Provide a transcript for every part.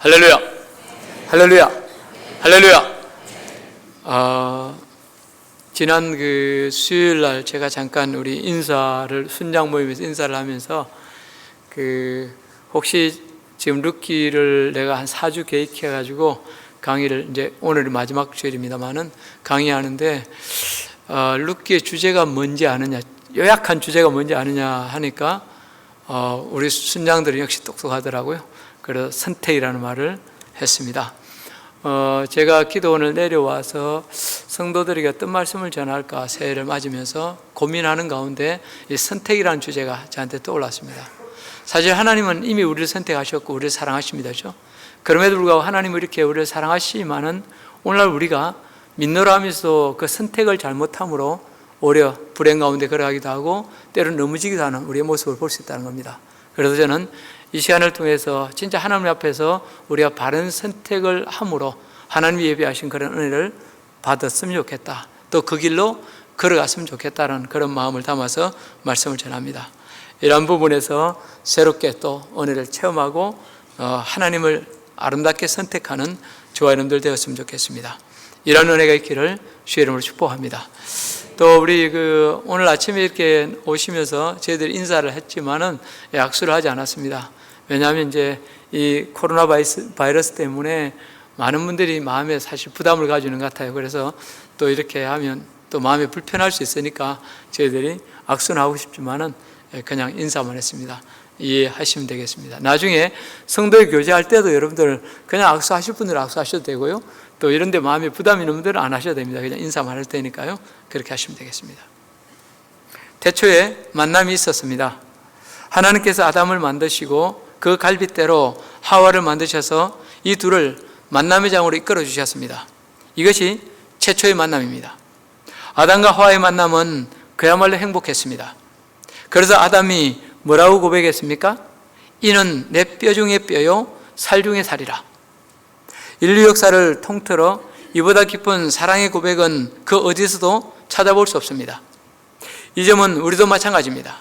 할렐루야! 할렐루야! 할렐루야! 지난 수요일 날 제가 잠깐 우리 순장 모임에서 인사를 하면서 혹시 지금 룻기를 내가 한 4주 계획해가지고 강의를 이제 오늘이 마지막 주일입니다만은 강의하는데 룻기의 주제가 뭔지 아느냐, 요약한 주제가 뭔지 아느냐 하니까 우리 순장들은 역시 똑똑하더라고요. 그래서 선택이라는 말을 했습니다. 제가 기도원을 내려와서 성도들에게 어떤 말씀을 전할까 새해를 맞으면서 고민하는 가운데 이 선택이라는 주제가 저한테 떠올랐습니다. 사실 하나님은 이미 우리를 선택하셨고 우리를 사랑하십니다. 그렇죠? 그럼에도 불구하고 하나님은 이렇게 우리를 사랑하시지만은 오늘날 우리가 믿노라 하면서 그 선택을 잘못함으로 오히려 불행 가운데 걸어가기도 하고 때로는 넘어지기도 하는 우리의 모습을 볼 수 있다는 겁니다. 그래서 저는 이 시간을 통해서 진짜 하나님 앞에서 우리가 바른 선택을 함으로 하나님이 예비하신 그런 은혜를 받았으면 좋겠다. 또 그 길로 걸어갔으면 좋겠다는 그런 마음을 담아서 말씀을 전합니다. 이런 부분에서 새롭게 또 은혜를 체험하고 하나님을 아름답게 선택하는 저와 여러분들 되었으면 좋겠습니다. 이런 은혜가 있기를 주의 이름으로 축복합니다. 또 우리 오늘 아침에 이렇게 오시면서 저희들이 인사를 했지만은 악수를 하지 않았습니다. 왜냐하면 이제 이 코로나 바이러스 때문에 많은 분들이 마음에 사실 부담을 가지는 것 같아요. 그래서 또 이렇게 하면 또 마음이 불편할 수 있으니까 저희들이 악수는 하고 싶지만은 그냥 인사만 했습니다. 이해하시면 되겠습니다. 나중에 성도의 교제할 때도 여러분들 그냥 악수하실 분들은 악수하셔도 되고요. 또 이런 데 마음에 부담이 있는 분들은 안 하셔도 됩니다. 그냥 인사만 할 테니까요. 그렇게 하시면 되겠습니다. 태초에 만남이 있었습니다. 하나님께서 아담을 만드시고 그 갈빗대로 하와를 만드셔서 이 둘을 만남의 장으로 이끌어 주셨습니다. 이것이 최초의 만남입니다. 아담과 하와의 만남은 그야말로 행복했습니다. 그래서 아담이 뭐라고 고백했습니까? 이는 내 뼈 중에 뼈요 살 중에 살이라. 인류 역사를 통틀어 이보다 깊은 사랑의 고백은 그 어디서도 찾아볼 수 없습니다. 이 점은 우리도 마찬가지입니다.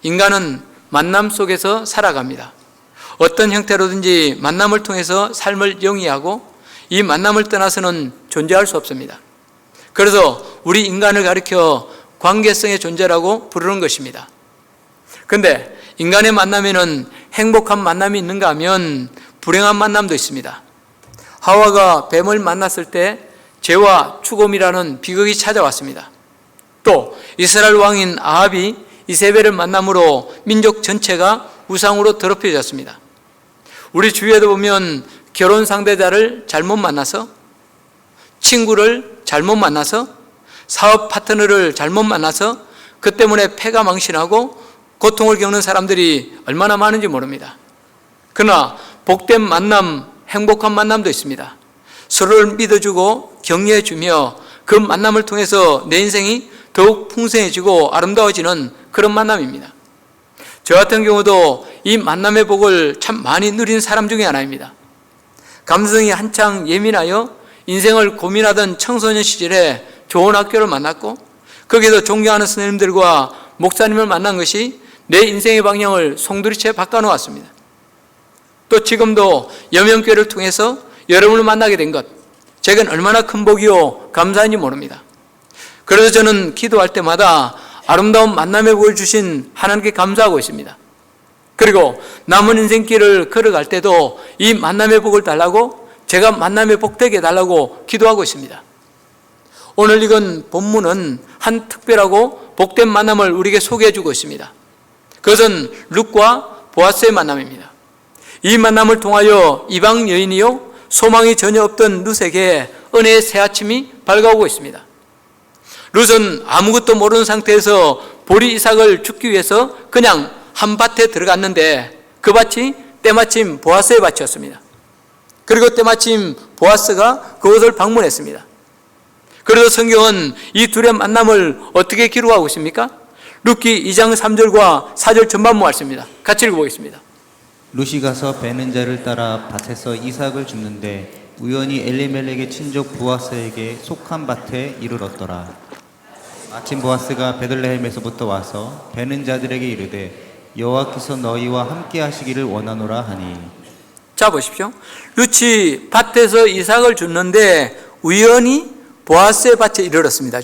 인간은 만남 속에서 살아갑니다. 어떤 형태로든지 만남을 통해서 삶을 영위하고 이 만남을 떠나서는 존재할 수 없습니다. 그래서 우리 인간을 가리켜 관계성의 존재라고 부르는 것입니다. 그런데 인간의 만남에는 행복한 만남이 있는가 하면 불행한 만남도 있습니다. 하와가 뱀을 만났을 때 죄와 죽음이라는 비극이 찾아왔습니다. 또 이스라엘 왕인 아합이 이세벨을 만남으로 민족 전체가 우상으로 더럽혀졌습니다. 우리 주위에도 보면 결혼 상대자를 잘못 만나서, 친구를 잘못 만나서, 사업 파트너를 잘못 만나서 그 때문에 패가 망신하고 고통을 겪는 사람들이 얼마나 많은지 모릅니다. 그러나 복된 만남, 행복한 만남도 있습니다. 서로를 믿어주고 격려해주며 그 만남을 통해서 내 인생이 더욱 풍성해지고 아름다워지는 그런 만남입니다. 저 같은 경우도 이 만남의 복을 참 많이 누린 사람 중에 하나입니다. 감성이 한창 예민하여 인생을 고민하던 청소년 시절에 좋은 학교를 만났고 거기서 존경하는 선생님들과 목사님을 만난 것이 내 인생의 방향을 송두리째 바꿔놓았습니다. 또 지금도 여명교회를 통해서 여러분을 만나게 된 것, 제겐 얼마나 큰 복이요 감사한지 모릅니다. 그래서 저는 기도할 때마다 아름다운 만남의 복을 주신 하나님께 감사하고 있습니다. 그리고 남은 인생길을 걸어갈 때도 이 만남의 복을 달라고, 제가 만남의 복 되게 달라고 기도하고 있습니다. 오늘 읽은 본문은 한 특별하고 복된 만남을 우리에게 소개해주고 있습니다. 그것은 룻과 보아스의 만남입니다. 이 만남을 통하여 이방 여인이요 소망이 전혀 없던 룻에게 은혜의 새 아침이 밝아오고 있습니다. 룻은 아무것도 모르는 상태에서 보리 이삭을 줍기 위해서 그냥 한 밭에 들어갔는데 그 밭이 때마침 보아스의 밭이었습니다. 그리고 때마침 보아스가 그곳을 방문했습니다. 그래서 성경은 이 둘의 만남을 어떻게 기록하고 있습니까? 룻기 2장 3절과 4절 전반부 말씀입니다. 같이 읽어보겠습니다. 룻이 가서 베는 자를 따라 밭에서 이삭을 줍는데 우연히 엘리멜렉의 친족 보아스에게 속한 밭에 이르렀더라. 마침 보아스가 베들레헴에서부터 와서 베는 자들에게 이르되 여호와께서 너희와 함께 하시기를 원하노라 하니. 자, 보십시오. 룻이 밭에서 이삭을 줬는데 우연히 보아스의 밭에 이르렀습니다.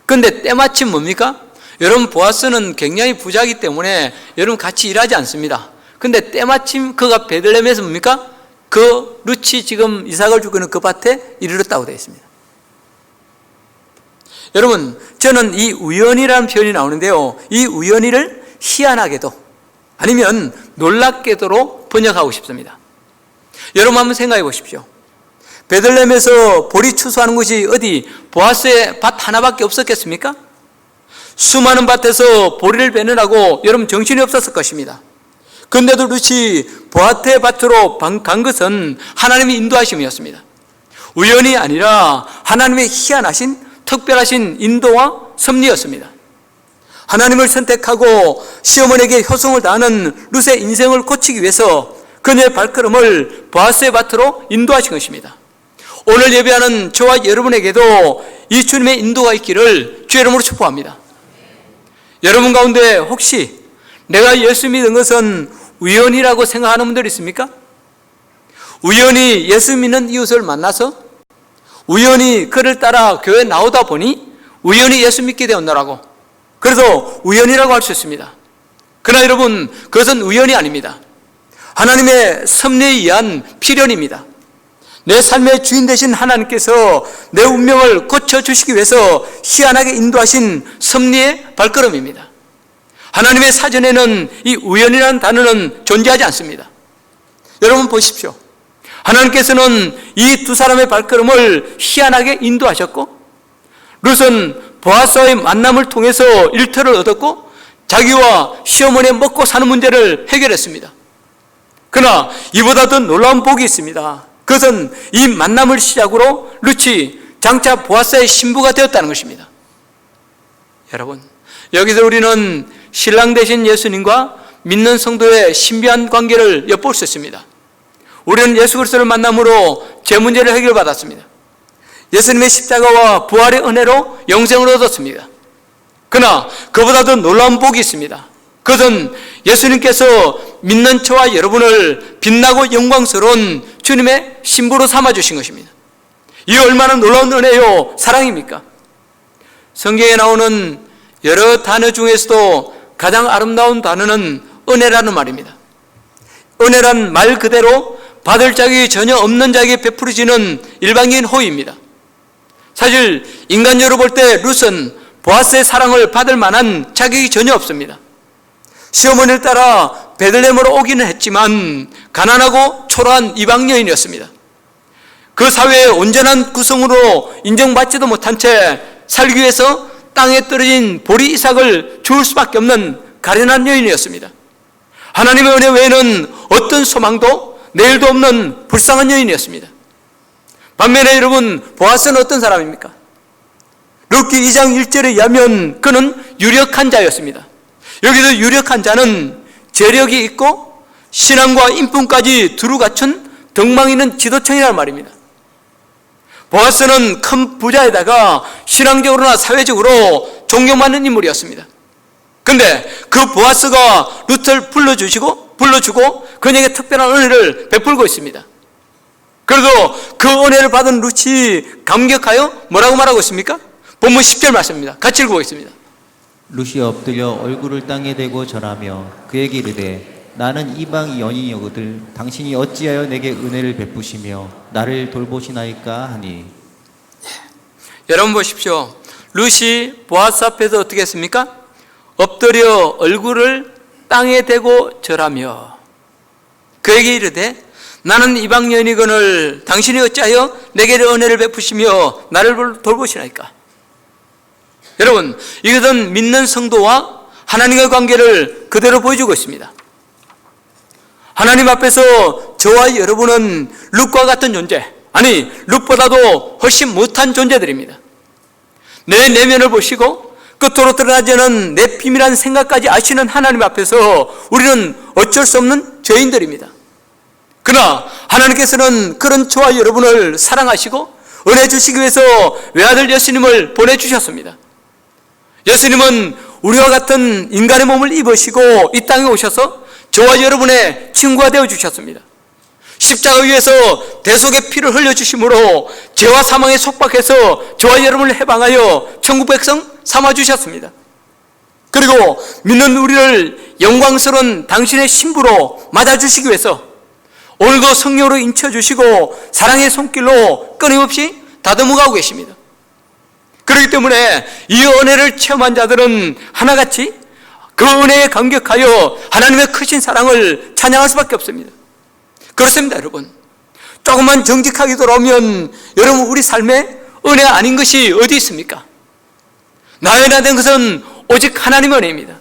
그런데 때마침 뭡니까? 여러분, 보아스는 굉장히 부자이기 때문에 여러분 같이 일하지 않습니다. 근데 때마침 그가 베들레헴에서 뭡니까? 그 룻이 지금 이삭을 주고 있는 그 밭에 이르렀다고 되어 있습니다. 여러분, 저는 이 우연이라는 표현이 나오는데요, 이 우연이를 희한하게도 아니면 놀랍게도로 번역하고 싶습니다. 여러분 한번 생각해 보십시오. 베들레헴에서 보리 추수하는 곳이 어디 보아스의 밭 하나밖에 없었겠습니까? 수많은 밭에서 보리를 베느라고 여러분 정신이 없었을 것입니다. 그런데도 룻이 보아스의 밭으로 간 것은 하나님의 인도하심이었습니다. 우연이 아니라 하나님의 희한하신 특별하신 인도와 섭리였습니다. 하나님을 선택하고 시어머니에게 효성을 다하는 룻의 인생을 고치기 위해서 그녀의 발걸음을 보아스의 밭으로 인도하신 것입니다. 오늘 예배하는 저와 여러분에게도 이 주님의 인도가 있기를 주의 이름으로 축복합니다. 여러분 가운데 혹시 내가 예수 믿은 것은 우연이라고 생각하는 분들 있습니까? 우연히 예수 믿는 이웃을 만나서 우연히 그를 따라 교회에 나오다 보니 우연히 예수 믿게 되었노라고, 그래서 우연이라고 할 수 있습니다. 그러나 여러분, 그것은 우연이 아닙니다. 하나님의 섭리에 의한 필연입니다. 내 삶의 주인 되신 하나님께서 내 운명을 고쳐주시기 위해서 희한하게 인도하신 섭리의 발걸음입니다. 하나님의 사전에는 이 우연이라는 단어는 존재하지 않습니다. 여러분 보십시오. 하나님께서는 이 두 사람의 발걸음을 희한하게 인도하셨고, 룻은 보아스와의 만남을 통해서 일터를 얻었고 자기와 시어머니의 먹고 사는 문제를 해결했습니다. 그러나 이보다 더 놀라운 복이 있습니다. 그것은 이 만남을 시작으로 룻이 장차 보아스의 신부가 되었다는 것입니다. 여러분, 여기서 우리는 신랑 되신 예수님과 믿는 성도의 신비한 관계를 엿볼 수 있습니다. 우리는 예수 그리스도를 만남으로 제 문제를 해결받았습니다. 예수님의 십자가와 부활의 은혜로 영생을 얻었습니다. 그러나 그보다 더 놀라운 복이 있습니다. 그것은 예수님께서 믿는 저와 여러분을 빛나고 영광스러운 주님의 신부로 삼아주신 것입니다. 이 얼마나 놀라운 은혜요 사랑입니까? 성경에 나오는 여러 단어 중에서도 가장 아름다운 단어는 은혜라는 말입니다. 은혜란 말 그대로 받을 자격이 전혀 없는 자에게 베풀어지는 일방적인 호의입니다. 사실 인간적으로 볼 때 룻은 보아스의 사랑을 받을 만한 자격이 전혀 없습니다. 시어머니를 따라 베들레헴으로 오기는 했지만 가난하고 초라한 이방 여인이었습니다. 그 사회의 온전한 구성으로 인정받지도 못한 채 살기 위해서 땅에 떨어진 보리 이삭을 주울 수밖에 없는 가련한 여인이었습니다. 하나님의 은혜 외에는 어떤 소망도 내일도 없는 불쌍한 여인이었습니다. 반면에 여러분, 보아스는 어떤 사람입니까? 룻기 2장 1절에 의하면 그는 유력한 자였습니다. 여기서 유력한 자는 재력이 있고 신앙과 인품까지 두루 갖춘 덕망 있는 지도층이라는 말입니다. 보아스는 큰 부자에다가 신앙적으로나 사회적으로 존경받는 인물이었습니다. 그런데 그 보아스가 룻을 불러주고 그녀에게 특별한 은혜를 베풀고 있습니다. 그래도 그 은혜를 받은 룻이 감격하여 뭐라고 말하고 있습니까? 본문 10절 말씀입니다. 같이 읽어보겠습니다. 룻이 엎드려 얼굴을 땅에 대고 절하며 그에게 이르되 나는 이방 연인이거늘 당신이 어찌하여 내게 은혜를 베푸시며 나를 돌보시나이까 하니. 여러분 보십시오. 룻이 보아스 앞에서 어떻게 했습니까? 엎드려 얼굴을 땅에 대고 절하며 그에게 이르되 나는 이방 여인이거늘 당신이 어찌하여 내게 은혜를 베푸시며 나를 돌보시나이까. 여러분, 이것은 믿는 성도와 하나님의 관계를 그대로 보여주고 있습니다. 하나님 앞에서 저와 여러분은 룻과 같은 존재, 아니 룻보다도 훨씬 못한 존재들입니다. 내 내면을 보시고 끝으로 드러나지 않은 내 비밀한 생각까지 아시는 하나님 앞에서 우리는 어쩔 수 없는 죄인들입니다. 그러나 하나님께서는 그런 저와 여러분을 사랑하시고 은혜 주시기 위해서 외아들 예수님을 보내주셨습니다. 예수님은 우리와 같은 인간의 몸을 입으시고 이 땅에 오셔서 저와 여러분의 친구가 되어주셨습니다. 십자가 위에서 대속의 피를 흘려주심으로 죄와 사망에 속박해서 저와 여러분을 해방하여 천국 백성 삼아주셨습니다. 그리고 믿는 우리를 영광스러운 당신의 신부로 맞아주시기 위해서 오늘도 성령으로 인쳐주시고 사랑의 손길로 끊임없이 다듬어가고 계십니다. 그렇기 때문에 이 은혜를 체험한 자들은 하나같이 그 은혜에 감격하여 하나님의 크신 사랑을 찬양할 수밖에 없습니다. 그렇습니다, 여러분. 조금만 정직하게 돌아오면 여러분 우리 삶에 은혜 아닌 것이 어디 있습니까? 나의 은혜 된 것은 오직 하나님의 은혜입니다.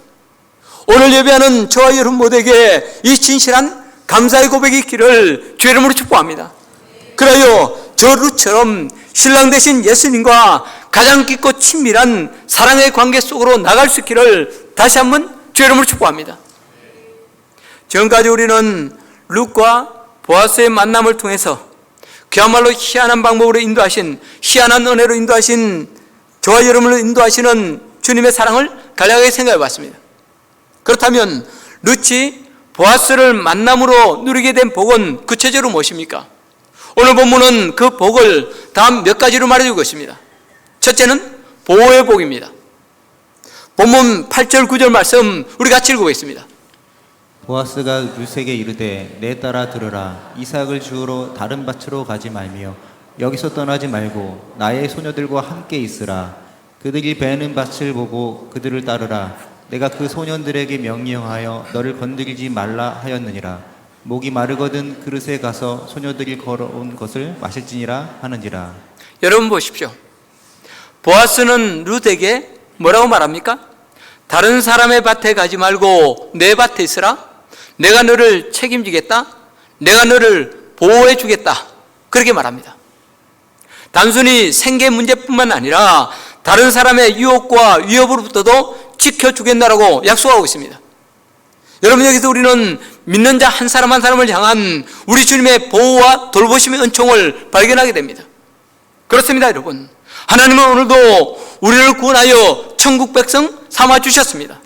오늘 예배하는 저와 여러분 모두에게 이 진실한 감사의 고백이 있기를 주의 이름으로 축복합니다. 그래요 저 룻처럼 신랑 되신 예수님과 가장 깊고 친밀한 사랑의 관계 속으로 나갈 수 있기를 다시 한번 주의 이름으로 축복합니다. 지금까지 우리는 룻과 보아스의 만남을 통해서 그야말로 희한한 방법으로 인도하신, 희한한 은혜로 인도하신, 저와 여러분을 인도하시는 주님의 사랑을 간략하게 생각해 봤습니다. 그렇다면 룻이 보아스를 만남으로 누리게 된 복은 구체적으로 무엇입니까? 오늘 본문은 그 복을 다음 몇 가지로 말해주고 있습니다. 첫째는 보호의 복입니다. 본문 8절 9절 말씀 우리 같이 읽어보겠습니다. 보아스가 룻에게 이르되 내 딸아 들으라. 이삭을 주우러 다른 밭으로 가지 말며 여기서 떠나지 말고 나의 소녀들과 함께 있으라. 그들이 베는 밭을 보고 그들을 따르라. 내가 그 소년들에게 명령하여 너를 건드리지 말라 하였느니라. 목이 마르거든 그릇에 가서 소녀들이 걸어온 것을 마실지니라 하는지라. 여러분 보십시오. 보아스는 룻에게 뭐라고 말합니까? 다른 사람의 밭에 가지 말고 내 밭에 있으라. 내가 너를 책임지겠다. 내가 너를 보호해 주겠다. 그렇게 말합니다. 단순히 생계 문제뿐만 아니라 다른 사람의 유혹과 위협으로부터도 지켜주겠다라고 약속하고 있습니다. 여러분, 여기서 우리는 믿는 자 한 사람 한 사람을 향한 우리 주님의 보호와 돌보심의 은총을 발견하게 됩니다. 그렇습니다, 여러분. 하나님은 오늘도 우리를 구원하여 천국 백성 삼아주셨습니다.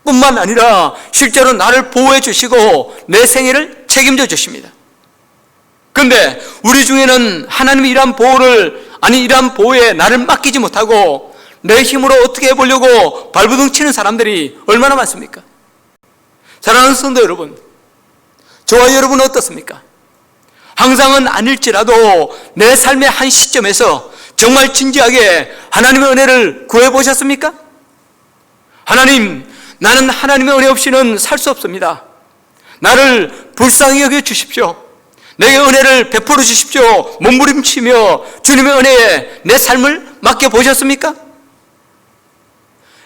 뿐만 아니라 실제로 나를 보호해 주시고 내 생애를 책임져 주십니다. 그런데 우리 중에는 하나님이 이러한 이러한 보호에 나를 맡기지 못하고 내 힘으로 어떻게 해보려고 발버둥 치는 사람들이 얼마나 많습니까? 사랑하는 성도 여러분, 저와 여러분은 어떻습니까? 항상은 아닐지라도 내 삶의 한 시점에서 정말 진지하게 하나님의 은혜를 구해보셨습니까? 하나님, 나는 하나님의 은혜 없이는 살 수 없습니다. 나를 불쌍히 여겨 주십시오. 내게 은혜를 베풀어 주십시오. 몸부림치며 주님의 은혜에 내 삶을 맡겨보셨습니까?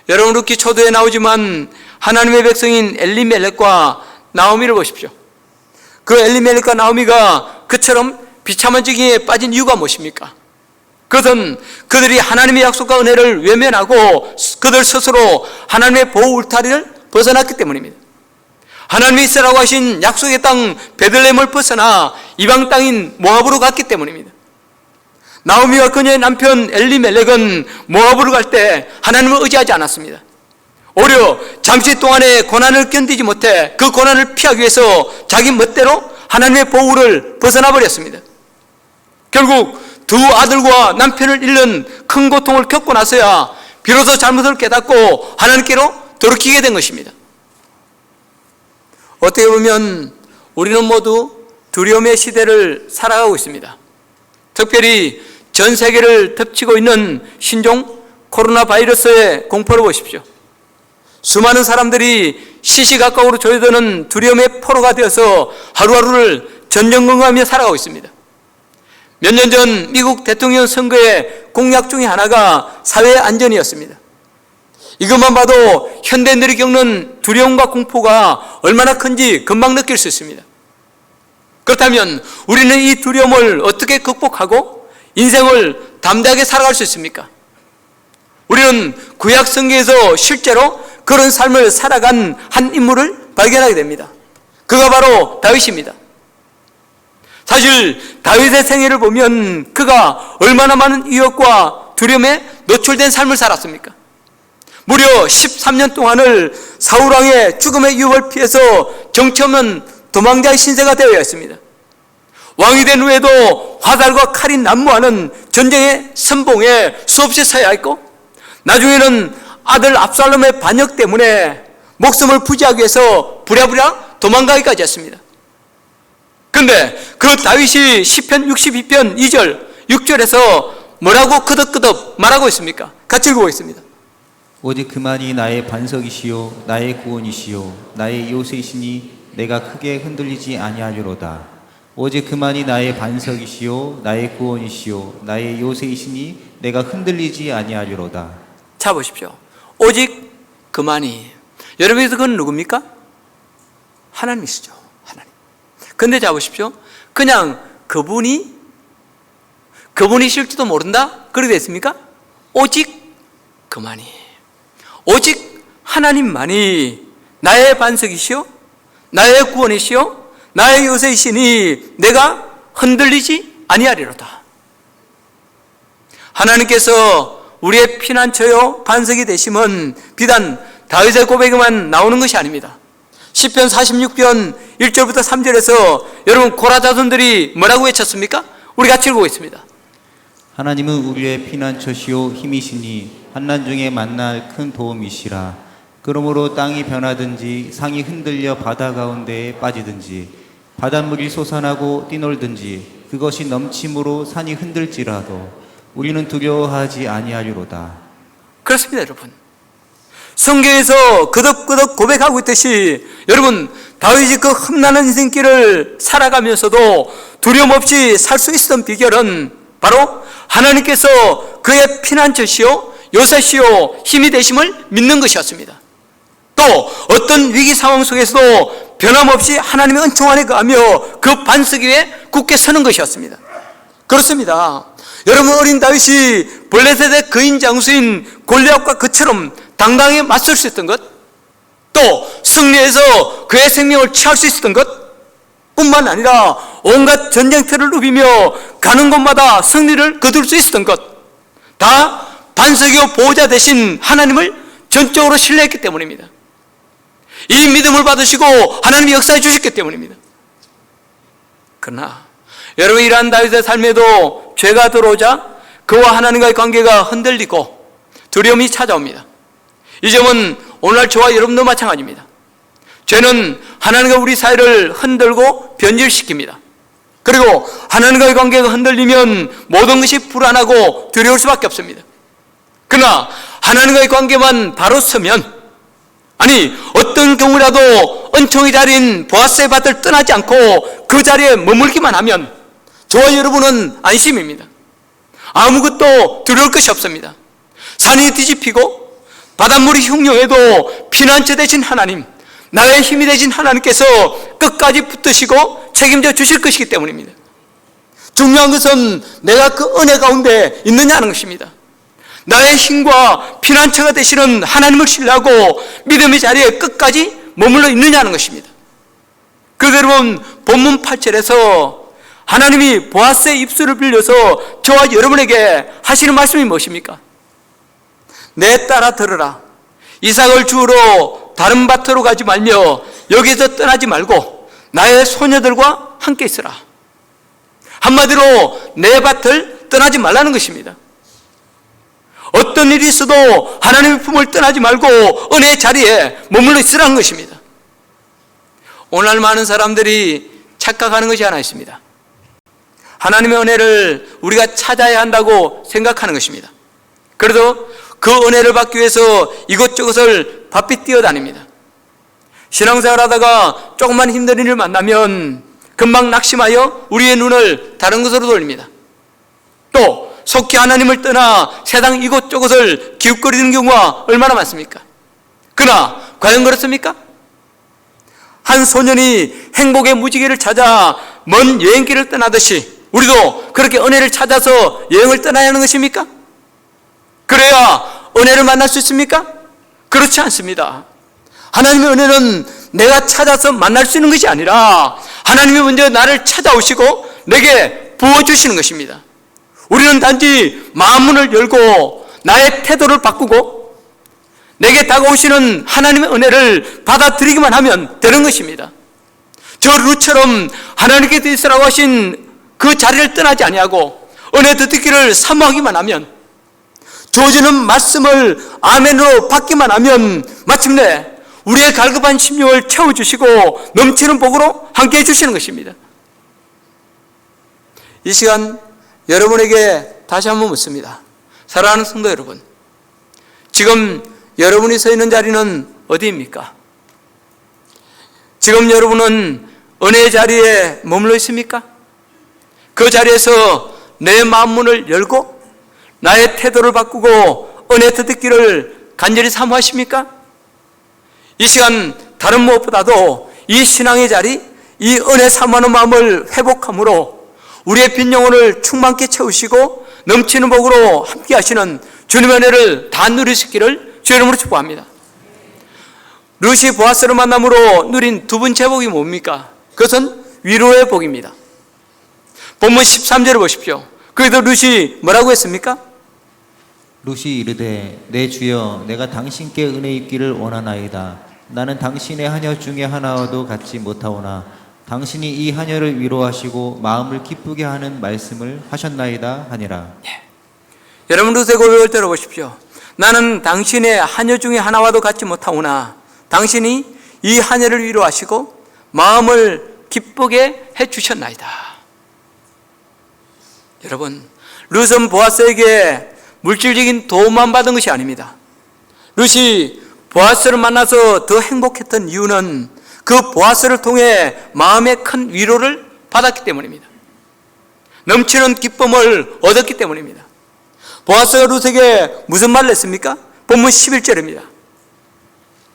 여러분, 룻기 초도에 나오지만 하나님의 백성인 엘리멜렉과 나오미를 보십시오. 그 엘리멜렉과 나오미가 그처럼 비참한 지경에 빠진 이유가 무엇입니까? 그것은 그들이 하나님의 약속과 은혜를 외면하고 그들 스스로 하나님의 보호 울타리를 벗어났기 때문입니다. 하나님이 있으라고 하신 약속의 땅 베들레헴을 벗어나 이방 땅인 모압으로 갔기 때문입니다. 나오미와 그녀의 남편 엘리멜렉은 모압으로 갈 때 하나님을 의지하지 않았습니다. 오히려 잠시 동안의 고난을 견디지 못해 그 고난을 피하기 위해서 자기 멋대로 하나님의 보호를 벗어나 버렸습니다. 결국 두 아들과 남편을 잃는 큰 고통을 겪고 나서야 비로소 잘못을 깨닫고 하나님께로 돌이키게 된 것입니다. 어떻게 보면 우리는 모두 두려움의 시대를 살아가고 있습니다. 특별히 전 세계를 덮치고 있는 신종 코로나 바이러스의 공포를 보십시오. 수많은 사람들이 시시각각으로 조여드는 두려움의 포로가 되어서 하루하루를 전전긍긍하며 살아가고 있습니다. 몇 년 전 미국 대통령 선거의 공약 중에 하나가 사회 안전이었습니다. 이것만 봐도 현대인들이 겪는 두려움과 공포가 얼마나 큰지 금방 느낄 수 있습니다. 그렇다면 우리는 이 두려움을 어떻게 극복하고 인생을 담대하게 살아갈 수 있습니까? 우리는 구약 성경에서 실제로 그런 삶을 살아간 한 인물을 발견하게 됩니다. 그가 바로 다윗입니다. 사실 다윗의 생애를 보면 그가 얼마나 많은 위협과 두려움에 노출된 삶을 살았습니까? 무려 13년 동안을 사울왕의 죽음의 유혹을 피해서 정치 없는 도망자의 신세가 되어야 했습니다. 왕이 된 후에도 화살과 칼이 난무하는 전쟁의 선봉에 수없이 서야 했고, 나중에는 아들 압살롬의 반역 때문에 목숨을 부지하기 위해서 부랴부랴 도망가기까지 했습니다. 그런데 그 다윗이 시편 62편 2절 6절에서 뭐라고 끄덕끄덕 말하고 있습니까? 같이 읽어보겠습니다. 오직 그만이 나의 반석이시요 나의 구원이시요 나의 요새이시니 내가 크게 흔들리지 아니하리로다. 오직 그만이 나의 반석이시요 나의 구원이시요 나의 요새이시니 내가 흔들리지 아니하리로다. 자 보십시오. 오직 그만이. 여러분께서 그건 누굽니까? 하나님이시죠. 하나님. 근데 자 보십시오. 그냥 그분이실지도 모른다? 그렇게 됐습니까? 오직 그만이. 오직 하나님만이 나의 반석이시요 나의 구원이시요 나의 요새이시니 내가 흔들리지 아니하리로다. 하나님께서 우리의 피난처요 반석이 되심은 비단 다윗의 고백에만 나오는 것이 아닙니다. 시편 46편 1절부터 3절에서 여러분 고라 자손들이 뭐라고 외쳤습니까? 우리 같이 읽어보겠습니다. 하나님은 우리의 피난처시요 힘이시니 한난 중에 만날 큰 도움이시라. 그러므로 땅이 변하든지 상이 흔들려 바다 가운데에 빠지든지 바닷물이 솟아나고 뛰놀든지 그것이 넘침으로 산이 흔들지라도 우리는 두려워하지 아니하리로다. 그렇습니다, 여러분. 성경에서 그덕그덕 고백하고 있듯이 여러분 다윗이 그 험난한 인생길을 살아가면서도 두려움 없이 살 수 있었던 비결은 바로 하나님께서 그의 피난처시요 요새시요 힘이 되심을 믿는 것이었습니다. 또 어떤 위기 상황 속에서도 변함없이 하나님의 은총 안에 거하며 그 반석 위에 굳게 서는 것이었습니다. 그렇습니다. 여러분 어린 다윗이 블레셋의 거인 장수인 골리앗과 그처럼 당당히 맞설 수 있었던 것, 또 승리해서 그의 생명을 취할 수 있었던 것 뿐만 아니라 온갖 전쟁터를 누비며 가는 곳마다 승리를 거둘 수 있었던 것, 다 반석이요 보호자 되신 하나님을 전적으로 신뢰했기 때문입니다. 이 믿음을 받으시고 하나님이 역사해 주셨기 때문입니다. 그러나 여러분 이러한 다윗의 삶에도 죄가 들어오자 그와 하나님과의 관계가 흔들리고 두려움이 찾아옵니다. 이 점은 오늘날 저와 여러분도 마찬가지입니다. 죄는 하나님과 우리 사이를 흔들고 변질시킵니다. 그리고 하나님과의 관계가 흔들리면 모든 것이 불안하고 두려울 수밖에 없습니다. 그러나 하나님과의 관계만 바로 서면, 아니 어떤 경우라도 은총의 자리인 보아스의 밭을 떠나지 않고 그 자리에 머물기만 하면 저와 여러분은 안심입니다. 아무것도 두려울 것이 없습니다. 산이 뒤집히고 바닷물이 흉흉해도 피난처 되신 하나님, 나의 힘이 되신 하나님께서 끝까지 붙드시고 책임져 주실 것이기 때문입니다. 중요한 것은 내가 그 은혜 가운데 있느냐는 것입니다. 나의 힘과 피난처가 되시는 하나님을 신뢰하고 믿음의 자리에 끝까지 머물러 있느냐는 것입니다. 그래서 여러분 본문 8절에서 하나님이 보아스의 입술을 빌려서 저와 여러분에게 하시는 말씀이 무엇입니까? 내 딸아 들으라. 이삭을 주우러 다른 밭으로 가지 말며 여기서 떠나지 말고 나의 소녀들과 함께 있으라. 한마디로 내 밭을 떠나지 말라는 것입니다. 어떤 일이 있어도 하나님의 품을 떠나지 말고 은혜의 자리에 머물러 있으라는 것입니다. 오늘 많은 사람들이 착각하는 것이 하나 있습니다. 하나님의 은혜를 우리가 찾아야 한다고 생각하는 것입니다. 그래도 그 은혜를 받기 위해서 이것저것을 바삐 뛰어다닙니다. 신앙생활 하다가 조금만 힘든 일을 만나면 금방 낙심하여 우리의 눈을 다른 것으로 돌립니다. 또 속히 하나님을 떠나 세상 이곳저곳을 기웃거리는 경우가 얼마나 많습니까? 그러나 과연 그렇습니까? 한 소년이 행복의 무지개를 찾아 먼 여행길을 떠나듯이 우리도 그렇게 은혜를 찾아서 여행을 떠나야 하는 것입니까? 그래야 은혜를 만날 수 있습니까? 그렇지 않습니다. 하나님의 은혜는 내가 찾아서 만날 수 있는 것이 아니라 하나님이 먼저 나를 찾아오시고 내게 부어주시는 것입니다. 우리는 단지 마음문을 열고 나의 태도를 바꾸고 내게 다가오시는 하나님의 은혜를 받아들이기만 하면 되는 것입니다. 저 룻처럼 하나님께서 있으라고 하신 그 자리를 떠나지 아니하고 은혜 듣기를 사모하기만 하면, 주어지는 말씀을 아멘으로 받기만 하면 마침내 우리의 갈급한 심령을 채워주시고 넘치는 복으로 함께해 주시는 것입니다. 이 시간 여러분에게 다시 한번 묻습니다. 사랑하는 성도 여러분, 지금 여러분이 서 있는 자리는 어디입니까? 지금 여러분은 은혜의 자리에 머물러 있습니까? 그 자리에서 내 마음 문을 열고 나의 태도를 바꾸고 은혜 듣기를 간절히 사모하십니까? 이 시간 다른 무엇보다도 이 신앙의 자리, 이 은혜 사모하는 마음을 회복함으로 우리의 빈 영혼을 충만케 채우시고 넘치는 복으로 함께 하시는 주님의 은혜를 다 누리시기를 주의 이름으로 축복합니다. 룻이 보아스를 만남으로 누린 두 번째 복이 뭡니까? 그것은 위로의 복입니다. 본문 13절을 보십시오. 그래도 룻이 뭐라고 했습니까? 룻이 이르되 내 주여 내가 당신께 은혜 입기를 원하나이다. 나는 당신의 하녀 중에 하나와도 같지 못하오나 당신이 이 하녀를 위로하시고 마음을 기쁘게 하는 말씀을 하셨나이다 하니라. 여러분 룻의 고백을 들어보십시오. 나는 당신의 하녀 중에 하나와도 같지 못하오나 당신이 이 하녀를 위로하시고 마음을 기쁘게 해주셨나이다. 여러분, 룻은 보아스에게 물질적인 도움만 받은 것이 아닙니다. 룻이 보아스를 만나서 더 행복했던 이유는 그 보아스를 통해 마음의 큰 위로를 받았기 때문입니다. 넘치는 기쁨을 얻었기 때문입니다. 보아스가 룻에게 무슨 말을 했습니까? 본문 11절입니다.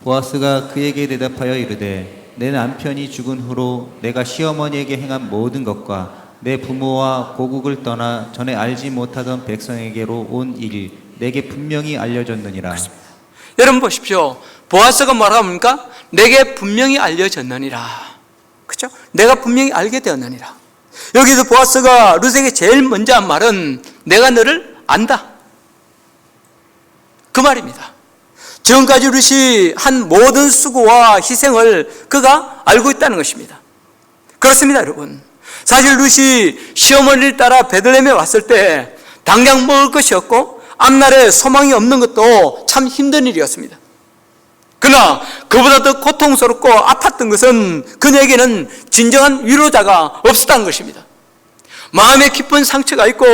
보아스가 그에게 대답하여 이르되 내 남편이 죽은 후로 내가 시어머니에게 행한 모든 것과 내 부모와 고국을 떠나 전에 알지 못하던 백성에게로 온 일 내게 분명히 알려졌느니라. 그렇습니다. 여러분 보십시오. 보아스가 뭐라고 합니까? 내게 분명히 알려졌느니라. 그렇죠? 내가 분명히 알게 되었느니라. 여기서 보아스가 룻에게 제일 먼저 한 말은 내가 너를 안다. 그 말입니다. 지금까지 룻이 한 모든 수고와 희생을 그가 알고 있다는 것입니다. 그렇습니다, 여러분. 사실 룻이 시어머니를 따라 베들레헴에 왔을 때 당장 먹을 것이 없고 앞날에 소망이 없는 것도 참 힘든 일이었습니다. 그러나 그보다 더 고통스럽고 아팠던 것은 그녀에게는 진정한 위로자가 없었다는 것입니다. 마음에 깊은 상처가 있고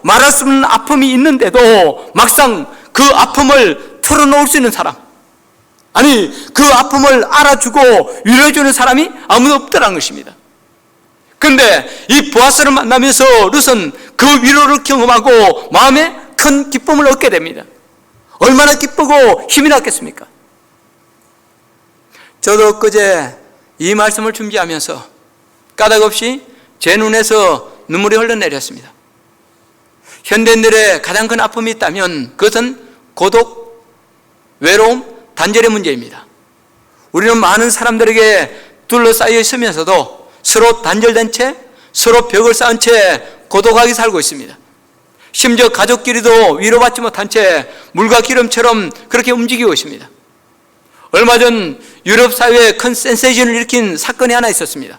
말할 수 없는 아픔이 있는데도 막상 그 아픔을 털어놓을 수 있는 사람, 아니 그 아픔을 알아주고 위로해주는 사람이 아무도 없더라는 것입니다. 그런데 이 보아스를 만나면서 룻은 그 위로를 경험하고 마음에 큰 기쁨을 얻게 됩니다. 얼마나 기쁘고 힘이 났겠습니까? 저도 엊그제 이 말씀을 준비하면서 까닭없이 제 눈에서 눈물이 흘러내렸습니다. 현대인들의 가장 큰 아픔이 있다면 그것은 고독, 외로움, 단절의 문제입니다. 우리는 많은 사람들에게 둘러싸여 있으면서도 서로 단절된 채, 서로 벽을 쌓은 채 고독하게 살고 있습니다. 심지어 가족끼리도 위로받지 못한 채 물과 기름처럼 그렇게 움직이고 있습니다. 얼마 전 유럽 사회에 큰 센세이션을 일으킨 사건이 하나 있었습니다.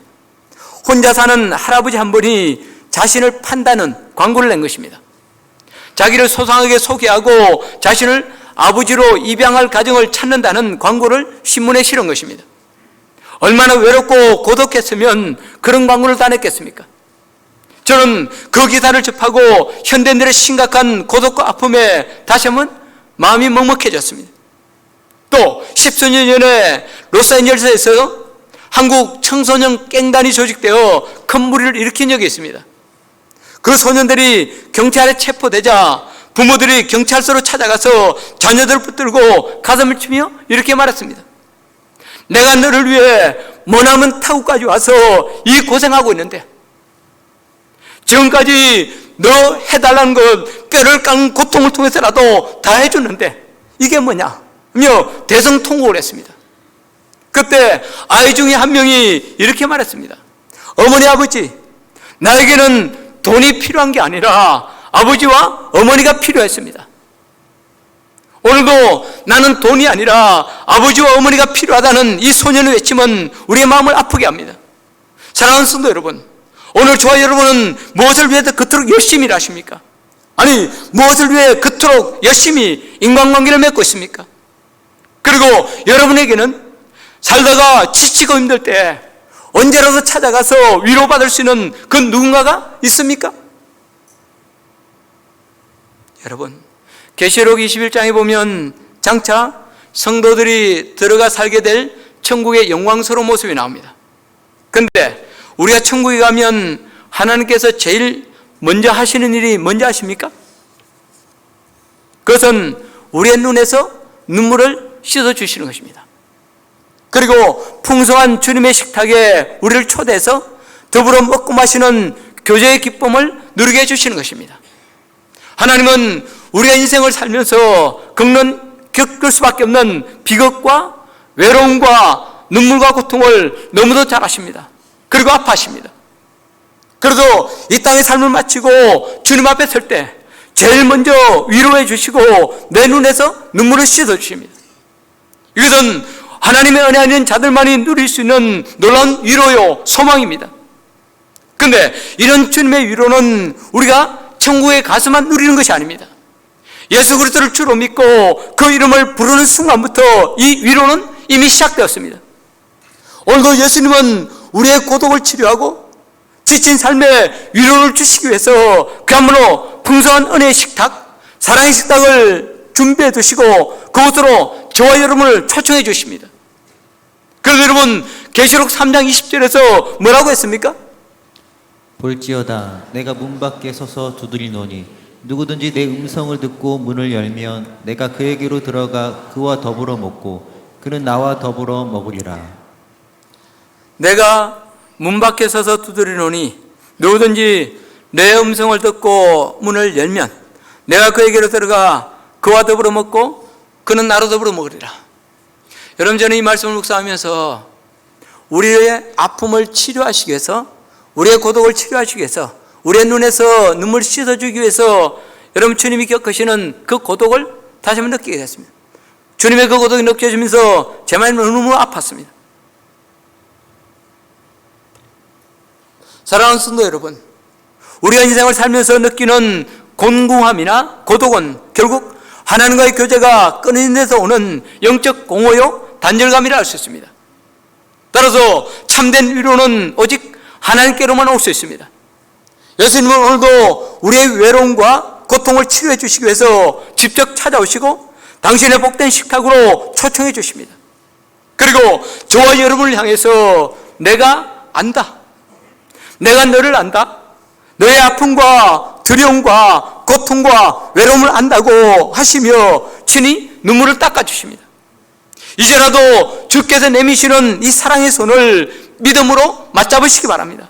혼자 사는 할아버지 한 분이 자신을 판다는 광고를 낸 것입니다. 자기를 소상하게 소개하고 자신을 아버지로 입양할 가정을 찾는다는 광고를 신문에 실은 것입니다. 얼마나 외롭고 고독했으면 그런 광고를 다 냈겠습니까? 저는 그 기사를 접하고 현대인들의 심각한 고독과 아픔에 다시 한번 마음이 먹먹해졌습니다. 또 10수년 전에 로스앤젤레스에서 한국 청소년 갱단이 조직되어 큰 무리를 일으킨 적이 있습니다. 그 소년들이 경찰에 체포되자 부모들이 경찰서로 찾아가서 자녀들을 붙들고 가슴을 치며 이렇게 말했습니다. 내가 너를 위해 머나먼 타국까지 와서 이 고생하고 있는데 지금까지 너 해달라는 것 뼈를 깎는 고통을 통해서라도 다 해주는데 이게 뭐냐 며 대성통곡을 했습니다. 그때 아이 중에 한 명이 이렇게 말했습니다. 어머니 아버지, 나에게는 돈이 필요한 게 아니라 아버지와 어머니가 필요했습니다. 오늘도 나는 돈이 아니라 아버지와 어머니가 필요하다는 이 소년의 외침은 우리의 마음을 아프게 합니다. 사랑하는 성도 여러분, 오늘 저와 여러분은 무엇을 위해서 그토록 열심히 일하십니까? 아니, 무엇을 위해 그토록 열심히 인간관계를 맺고 있습니까? 그리고 여러분에게는 살다가 지치고 힘들 때 언제라도 찾아가서 위로받을 수 있는 그 누군가가 있습니까? 여러분, 계시록 21장에 보면 장차 성도들이 들어가 살게 될 천국의 영광스러운 모습이 나옵니다. 그런데 우리가 천국에 가면 하나님께서 제일 먼저 하시는 일이 뭔지 아십니까? 그것은 우리의 눈에서 눈물을 씻어주시는 것입니다. 그리고 풍성한 주님의 식탁에 우리를 초대해서 더불어 먹고 마시는 교제의 기쁨을 누리게 해주시는 것입니다. 하나님은 우리가 인생을 살면서 겪을 수밖에 없는 비극과 외로움과 눈물과 고통을 너무도 잘 아십니다. 그리고 아파하십니다. 그래도 이 땅의 삶을 마치고 주님 앞에 설 때 제일 먼저 위로해 주시고 내 눈에서 눈물을 씻어 주십니다. 이것은 하나님의 은혜 아닌 자들만이 누릴 수 있는 놀라운 위로요, 소망입니다. 그런데 이런 주님의 위로는 우리가 천국에 가서만 누리는 것이 아닙니다. 예수 그리스도를 주로 믿고 그 이름을 부르는 순간부터 이 위로는 이미 시작되었습니다. 오늘도 예수님은 우리의 고독을 치료하고 지친 삶에 위로를 주시기 위해서 그야말로 풍성한 은혜의 식탁, 사랑의 식탁을 준비해 두시고 그곳으로 저와 여러분을 초청해 주십니다. 그래서 여러분, 계시록 3장 20절에서 뭐라고 했습니까? 볼지어다 내가 문 밖에 서서 두드리노니 누구든지 내 음성을 듣고 문을 열면 내가 그에게로 들어가 그와 더불어 먹고 그는 나와 더불어 먹으리라. 내가 문 밖에 서서 두드리노니 누구든지 내 음성을 듣고 문을 열면 내가 그에게로 들어가 그와 더불어 먹고 그는 나로 더불어 먹으리라. 여러분, 저는 이 말씀을 묵상하면서 우리의 아픔을 치료하시기 위해서, 우리의 고독을 치료하시기 위해서, 우리의 눈에서 눈물을 씻어주기 위해서 여러분 주님이 겪으시는 그 고독을 다시 한번 느끼게 됐습니다. 주님의 그 고독이 느껴지면서 제 마음이 너무너무 아팠습니다. 사랑하는 성도 여러분, 우리가 인생을 살면서 느끼는 곤궁함이나 고독은 결국 하나님과의 교제가 끊어진 데서 오는 영적 공허요, 단절감이라 할 수 있습니다. 따라서 참된 위로는 오직 하나님께로만 올 수 있습니다. 예수님은 오늘도 우리의 외로움과 고통을 치료해 주시기 위해서 직접 찾아오시고 당신의 복된 식탁으로 초청해 주십니다. 그리고 저와 여러분을 향해서 내가 안다, 내가 너를 안다, 너의 아픔과 두려움과 고통과 외로움을 안다고 하시며 친히 눈물을 닦아주십니다. 이제라도 주께서 내미시는 이 사랑의 손을 믿음으로 맞잡으시기 바랍니다.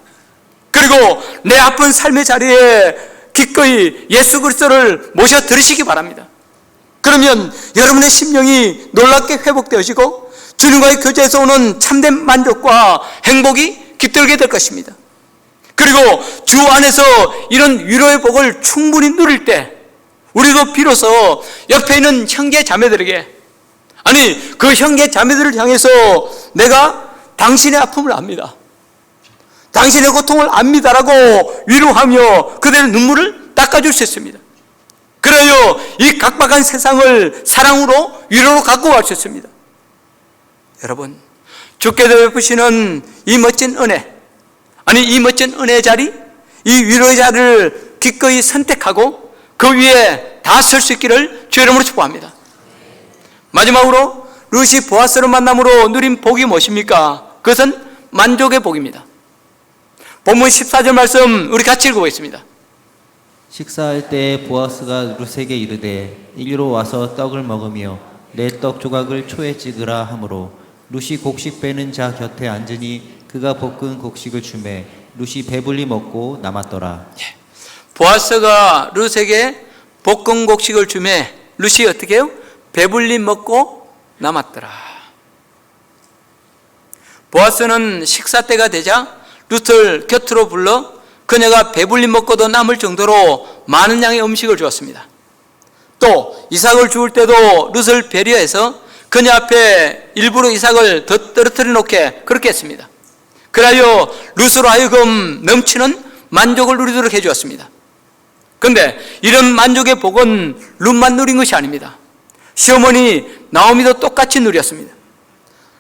그리고 내 아픈 삶의 자리에 기꺼이 예수 그리스도를 모셔 들으시기 바랍니다. 그러면 여러분의 심령이 놀랍게 회복되어지고 주님과의 교제에서 오는 참된 만족과 행복이 깃들게 될 것입니다. 그리고 주 안에서 이런 위로의 복을 충분히 누릴 때 우리도 비로소 옆에 있는 형제 자매들에게, 아니 그 형제 자매들을 향해서 내가 당신의 아픔을 압니다, 당신의 고통을 압니다라고 위로하며 그들의 눈물을 닦아줄 수 있습니다. 그래요 이 각박한 세상을 사랑으로 위로로 갖고 갈 수 있습니다. 여러분, 주께서 베푸시는 이 멋진 은혜, 아니 이 멋진 은혜의 자리, 이 위로의 자리를 기꺼이 선택하고 그 위에 다 설 수 있기를 주의 이름으로 축복합니다. 마지막으로 룻이 보아스를 만남으로 누린 복이 무엇입니까? 그것은 만족의 복입니다. 본문 14절 말씀 우리 같이 읽어보겠습니다. 식사할 때 보아스가 룻에게 이르되 이리로 와서 떡을 먹으며 내 떡 조각을 초에 찍으라 하므로 룻이 곡식 빼는 자 곁에 앉으니 그가 볶은 곡식을 주매 룻이 배불리 먹고 남았더라. 보아스가 룻에게 볶은 곡식을 주매 룻이 어떻게 해요? 배불리 먹고 남았더라. 보아스는 식사 때가 되자 룻을 곁으로 불러 그녀가 배불리 먹고도 남을 정도로 많은 양의 음식을 주었습니다. 또 이삭을 주울 때도 룻을 배려해서 그녀 앞에 일부러 이삭을 더 떨어뜨려 놓게 그렇게 했습니다. 그리하여 룻으로 하여금 넘치는 만족을 누리도록 해주었습니다. 그런데 이런 만족의 복은 룻만 누린 것이 아닙니다. 시어머니 나오미도 똑같이 누렸습니다.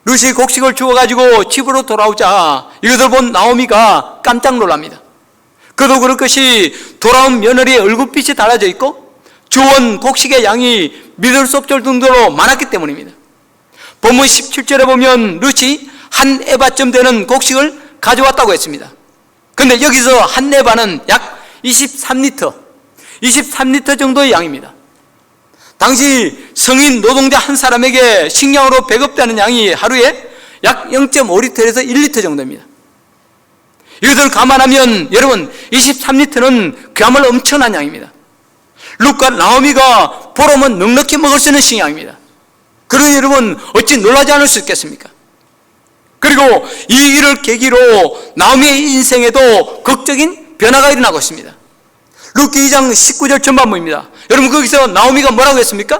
룻이 곡식을 주워가지고 집으로 돌아오자 이것을 본 나오미가 깜짝 놀랍니다. 그도 그럴 것이 돌아온 며느리의 얼굴빛이 달라져 있고 주원 곡식의 양이 믿을 수 없을 정도로 많았기 때문입니다. 본문 17절에 보면 룻이 한 에바쯤 되는 곡식을 가져왔다고 했습니다. 그런데 여기서 한 에바는 약 23리터 정도의 양입니다. 당시 성인 노동자 한 사람에게 식량으로 배급되는 양이 하루에 약 0.5리터에서 1리터 정도입니다. 이것을 감안하면 여러분 23리터는 그야말로 엄청난 양입니다. 룻과 나오미가 보러면 넉넉히 먹을 수 있는 식량입니다. 그러니 여러분 어찌 놀라지 않을 수 있겠습니까? 그리고 이 일을 계기로 나오미의 인생에도 극적인 변화가 일어나고 있습니다. 룻기 2장 19절 전반부입니다. 여러분 거기서 나오미가 뭐라고 했습니까?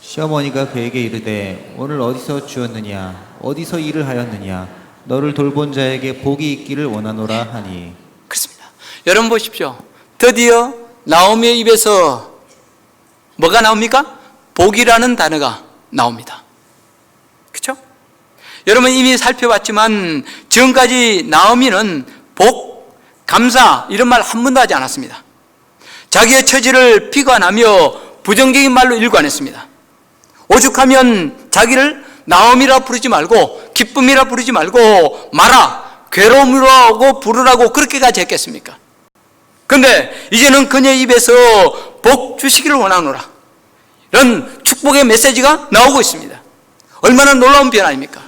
시어머니가 그에게 이르되 오늘 어디서 주었느냐 어디서 일을 하였느냐 너를 돌본 자에게 복이 있기를 원하노라 하니. 그렇습니다. 여러분 보십시오. 드디어 나오미의 입에서 뭐가 나옵니까? 복이라는 단어가 나옵니다. 그렇죠? 여러분 이미 살펴봤지만 지금까지 나오미는 복, 감사 이런 말 한 번도 하지 않았습니다. 자기의 처지를 비관하며 부정적인 말로 일관했습니다. 오죽하면 자기를 나오미라 부르지 말고 기쁨이라 부르지 말고 마라, 괴로움이라고 부르라고 그렇게까지 했겠습니까? 그런데 이제는 그녀의 입에서 복 주시기를 원하노라 이런 축복의 메시지가 나오고 있습니다. 얼마나 놀라운 변화입니까?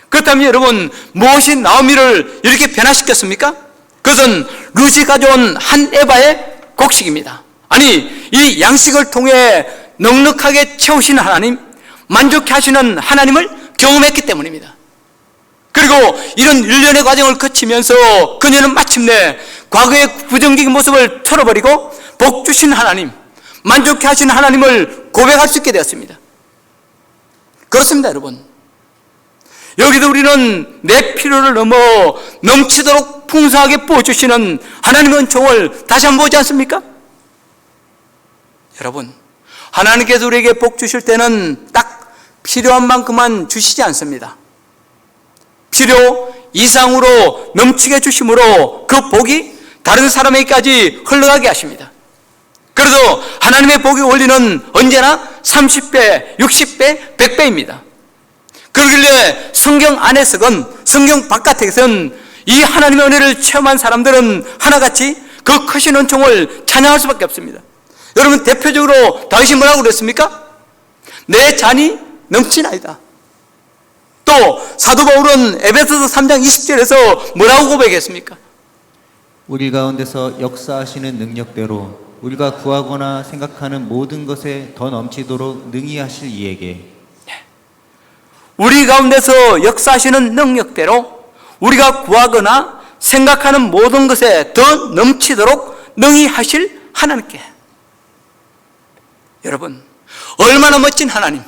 그렇다면 여러분 무엇이 나오미를 이렇게 변화시켰습니까? 그것은 룻이 가져온 한 에바의 곡식입니다. 아니 이 양식을 통해 넉넉하게 채우시는 하나님, 만족해 하시는 하나님을 경험했기 때문입니다. 그리고 이런 일련의 과정을 거치면서 그녀는 마침내 과거의 부정적인 모습을 털어버리고 복 주신 하나님, 만족해 하시는 하나님을 고백할 수 있게 되었습니다. 그렇습니다 여러분. 여기도 우리는 내 필요를 넘어 넘치도록 풍성하게 부어주시는 하나님의 은총을 다시 한번 보지 않습니까? 여러분 하나님께서 우리에게 복 주실 때는 딱 필요한 만큼만 주시지 않습니다. 필요 이상으로 넘치게 주심으로 그 복이 다른 사람에게까지 흘러가게 하십니다. 그래서 하나님의 복의 원리는 언제나 30배, 60배, 100배입니다. 그러길래 성경 안에서건 성경 바깥에서는 이 하나님의 은혜를 체험한 사람들은 하나같이 그 크신 은총을 찬양할 수밖에 없습니다. 여러분 대표적으로 다윗이 뭐라고 그랬습니까? 내 잔이 넘치나이다. 또 사도 바울은 에베소서 3장 20절에서 뭐라고 고백했습니까? 우리 가운데서 역사하시는 능력대로 우리가 구하거나 생각하는 모든 것에 더 넘치도록 능히 하실 이에게. 우리 가운데서 역사하시는 능력대로 우리가 구하거나 생각하는 모든 것에 더 넘치도록 능히 하실 하나님께. 여러분 얼마나 멋진 하나님,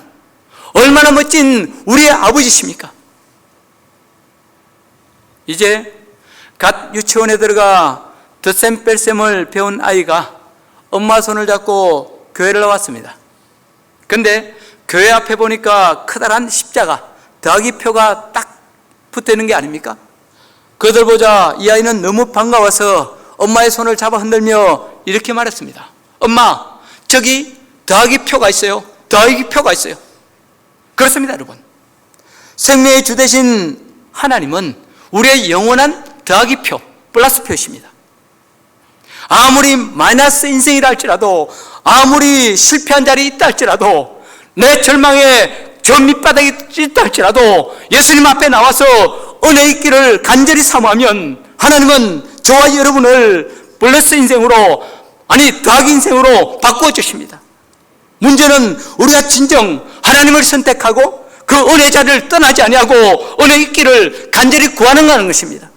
얼마나 멋진 우리의 아버지십니까? 이제 갓 유치원에 들어가 덧셈 뺄셈을 배운 아이가 엄마 손을 잡고 교회를 나왔습니다. 그런데 교회 앞에 보니까 커다란 십자가 더하기 표가 딱 붙어있는 게 아닙니까? 그들 보자 이 아이는 너무 반가워서 엄마의 손을 잡아 흔들며 이렇게 말했습니다. 엄마 저기 더하기 표가 있어요. 더하기 표가 있어요. 그렇습니다 여러분. 생명의 주 되신 하나님은 우리의 영원한 더하기 표, 플러스 표이십니다. 아무리 마이너스 인생이라 할지라도 아무리 실패한 자리에 있다 할지라도 내 절망의 저 밑바닥에 있다 할지라도 예수님 앞에 나와서 은혜 있기를 간절히 사모하면 하나님은 저와 여러분을 플러스 인생으로 아니 더하기 인생으로 바꾸어 주십니다. 문제는 우리가 진정 하나님을 선택하고 그 은혜 자리를 떠나지 아니하고 은혜 있기를 간절히 구하는 하는 것입니다.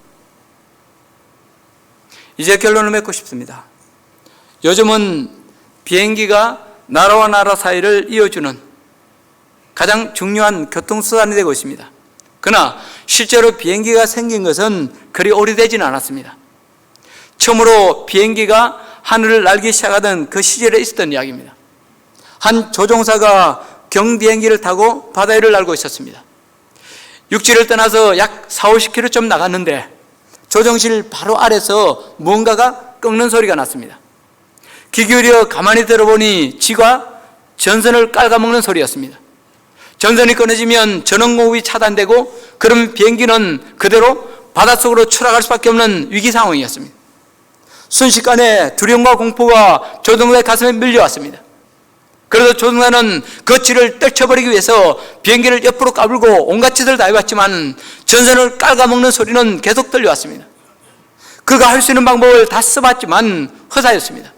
이제 결론을 맺고 싶습니다. 요즘은 비행기가 나라와 나라 사이를 이어주는 가장 중요한 교통수단이 되고 있습니다. 그러나 실제로 비행기가 생긴 것은 그리 오래되지는 않았습니다. 처음으로 비행기가 하늘을 날기 시작하던 그 시절에 있었던 이야기입니다. 한 조종사가 경비행기를 타고 바다 위를 날고 있었습니다. 육지를 떠나서 약 40-50km 좀 나갔는데 조종실 바로 아래서 무언가가 꺾는 소리가 났습니다. 귀 기울여 가만히 들어보니 쥐가 전선을 깔아먹는 소리였습니다. 전선이 끊어지면 전원공급이 차단되고 그러면 비행기는 그대로 바닷속으로 추락할 수밖에 없는 위기 상황이었습니다. 순식간에 두려움과 공포가 조종사의 가슴에 밀려왔습니다. 그래서 조종사는 그 쥐를 떨쳐버리기 위해서 비행기를 옆으로 까불고 온갖 짓을 다 해봤지만 전선을 깔아먹는 소리는 계속 들려왔습니다. 그가 할 수 있는 방법을 다 써봤지만 허사였습니다.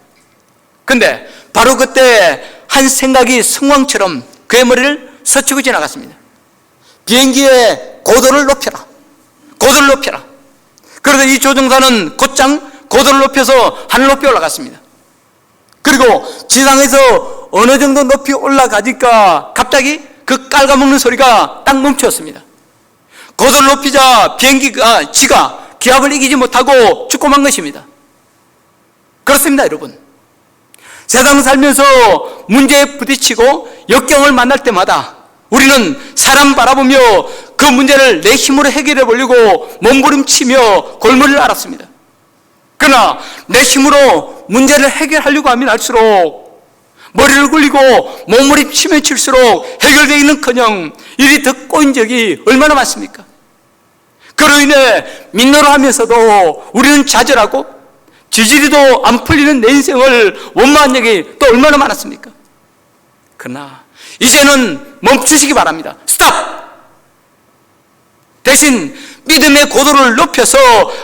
근데 바로 그때 한 생각이 성광처럼 그의 머리를 스치고 지나갔습니다. 비행기의 고도를 높여라. 고도를 높여라. 그래서 이 조종사는 곧장 고도를 높여서 하늘 높이 올라갔습니다. 그리고 지상에서 어느 정도 높이 올라가니까 갑자기 그 깔아먹는 소리가 딱 멈췄습니다. 고도를 높이자 비행기가 쥐가 기압을 이기지 못하고 죽고 만 것입니다. 그렇습니다, 여러분. 세상 살면서 문제에 부딪히고 역경을 만날 때마다 우리는 사람 바라보며 그 문제를 내 힘으로 해결해 보려고 몸부림치며 골머리를 앓았습니다. 그러나 내 힘으로 문제를 해결하려고 하면 할수록 머리를 굴리고 몸부림치면 칠수록 해결되기는커녕 일이 더 꼬인 적이 얼마나 많습니까? 그로 인해 민노를 하면서도 우리는 좌절하고 지지리도 안 풀리는 내 인생을 원망한 적이 또 얼마나 많았습니까? 그러나 이제는 멈추시기 바랍니다. 스탑! 대신 믿음의 고도를 높여서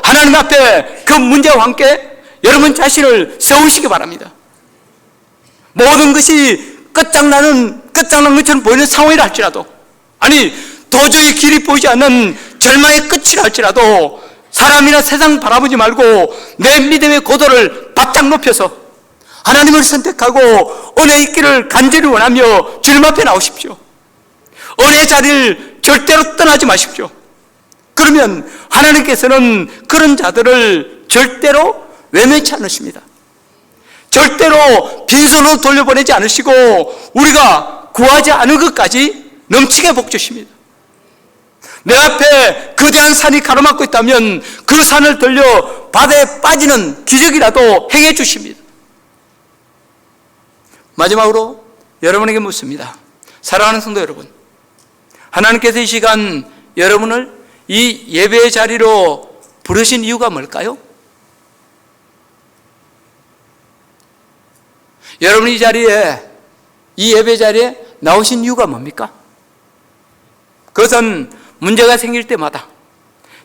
하나님 앞에 그 문제와 함께 여러분 자신을 세우시기 바랍니다. 모든 것이 끝장난 것처럼 보이는 상황이라 할지라도, 아니 도저히 길이 보이지 않는 절망의 끝이라 할지라도 사람이나 세상 바라보지 말고 내 믿음의 고도를 바짝 높여서 하나님을 선택하고 은혜의 있기를 간절히 원하며 주님 앞에 나오십시오. 은혜의 자리를 절대로 떠나지 마십시오. 그러면 하나님께서는 그런 자들을 절대로 외면치 않으십니다. 절대로 빈손으로 돌려보내지 않으시고 우리가 구하지 않은 것까지 넘치게 복 주십니다. 내 앞에 거대한 산이 가로막고 있다면 그 산을 돌려 바다에 빠지는 기적이라도 행해 주십니다. 마지막으로 여러분에게 묻습니다. 사랑하는 성도 여러분, 하나님께서 이 시간 여러분을 이 예배의 자리로 부르신 이유가 뭘까요? 여러분이 이 예배 자리에 나오신 이유가 뭡니까? 그것은 문제가 생길 때마다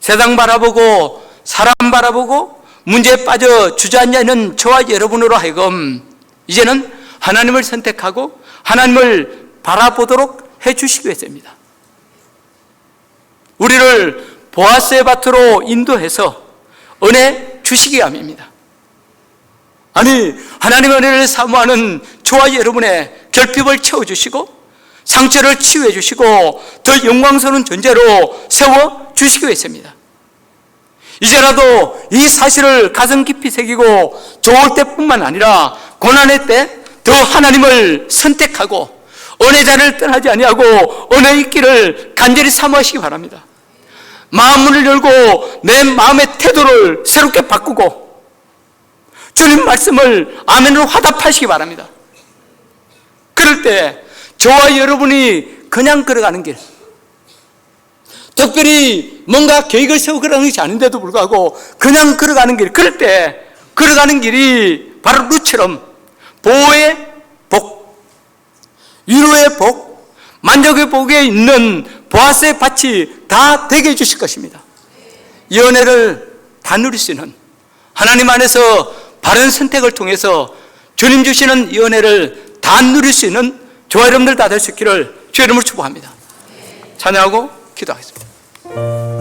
세상 바라보고 사람 바라보고 문제에 빠져 주저앉아 있는 저와 여러분으로 하여금 이제는 하나님을 선택하고 하나님을 바라보도록 해주시기 위해서입니다. 우리를 보아스의 밭으로 인도해서 은혜 주시기 위함입니다. 아니 하나님의 은혜를 사모하는 저와 여러분의 결핍을 채워주시고 상처를 치유해 주시고 더 영광스러운 존재로 세워주시기 위해서입니다. 이제라도 이 사실을 가슴 깊이 새기고 좋을 때뿐만 아니라 고난의 때 더 하나님을 선택하고 은혜 자리를 떠나지 아니하고 은혜 있기를 간절히 사모하시기 바랍니다. 마음문을 열고 내 마음의 태도를 새롭게 바꾸고 주님 말씀을 아멘으로 화답하시기 바랍니다. 그럴 때 저와 여러분이 그냥 걸어가는 길, 특별히 뭔가 계획을 세우고 걸어가는 것이 아닌데도 불구하고 그냥 걸어가는 길, 그럴 때 걸어가는 길이 바로 루처럼 보호의 복, 위로의 복, 만족의 복에 있는 보아스의 밭이 다 되게 해주실 것입니다. 이 은혜를 다 누릴 수 있는 하나님 안에서 바른 선택을 통해서 주님 주시는 이 은혜를 다 누릴 수 있는 저와 여러분들 다 될 수 있기를 주의 이름으로 축복합니다. 찬양하고 기도하겠습니다.